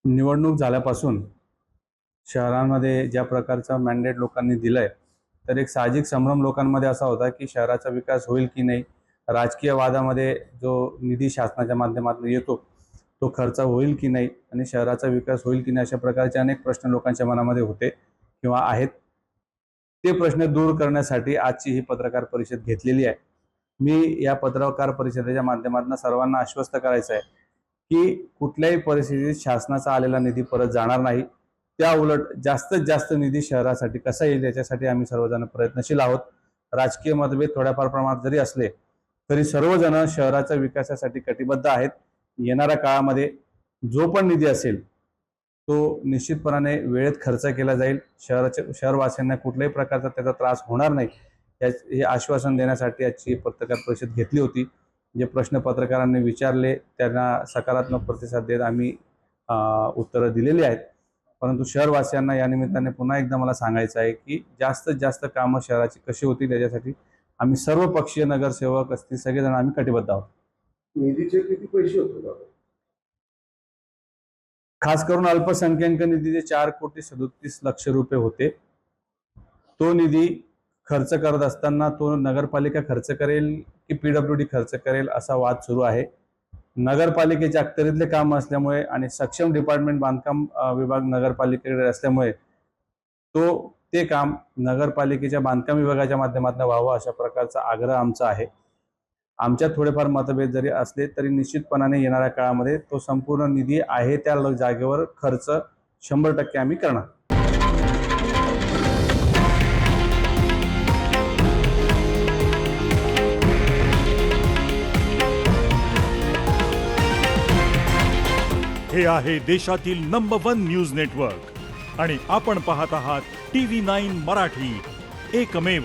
निवडणूक झाल्यापासून शहरांमध्ये ज्या प्रकारचा मॅन्डेट लोकांनी दिलाय, तर एक साहजिक संभ्रम लोकांमध्ये असा होता की शहराचा विकास होईल की नाही, राजकीय वादामध्ये जो निधी शासनाच्या माध्यमातून येतो तो खर्च होईल की नाही आणि शहराचा विकास होईल की नाही, अशा प्रकारचे अनेक प्रश्न लोकांच्या मनामध्ये होते किंवा आहेत. ते प्रश्न दूर करण्यासाठी आजची ही पत्रकार परिषद घेतलेली आहे. मी या पत्रकार परिषदेच्या माध्यमातून सर्वांना आश्वस्त करायचं आहे की कुठल्याही परिस्थितीत शासनाचा आलेला निधी परत जाणार नाही. त्या उलट जास्तीत जास्त निधी शहरासाठी कसा येईल याच्यासाठी आम्ही सर्वजण प्रयत्नशील आहोत. राजकीय मतभेद थोड्याफार प्रमाणात जरी असले तरी सर्वजण शहराच्या विकासासाठी कटिबद्ध आहेत. येणाऱ्या काळामध्ये जो पण निधी असेल तो निश्चितपणाने वेळेत खर्च केला जाईल. शहरवासियांना कुठल्याही प्रकारचा त्याचा त्रास होणार नाही हे आश्वासन देण्यासाठी आजची पत्रकार परिषद घेतली होती. जे प्रश्न पत्रकारांनी विचारले त्यांना सकारात्मक प्रतिसाद देत आम्ही उत्तरं दिलेली आहेत. परंतु शहरवासियांना या निमित्ताने पुन्हा एकदा मला सांगायचं आहे की जास्तीत जास्त कामं शहराची कशी होतील याच्यासाठी आम्ही सर्व पक्षीय नगरसेवक असतील सगळेजण आम्ही कटिबद्ध आहोत. निधीचे किती पैसे होते? खास करून अल्पसंख्याक निधीचे 4,37,00,000 रुपये होते. तो निधी खर्च करत असताना तो नगरपालिका खर्च करेल की पीडब्ल्यूडी खर्च करेल असा वाद सुरू आहे. नगरपालिकेचे अखत्यारीतले काम असल्यामुळे आणि सक्षम डिपार्टमेंट बांधकाम विभाग नगरपालिकेकडे असल्यामुळे ते काम नगरपालिकेच्या बांधकाम विभागाच्या माध्यमातून व्हावं अशा प्रकारचा आग्रह आमचा आहे. आमच्यात थोडेफार मतभेद जरी असले तरी निश्चितपणाने येणाऱ्या काळामध्ये तो संपूर्ण निधी आहे त्या जागेवर खर्च 100% आम्ही करणार. हे आहे देशातील नंबर 1 न्यूज नेटवर्क आणि आपण पाहत आहात TV9 मराठी, एकमेव.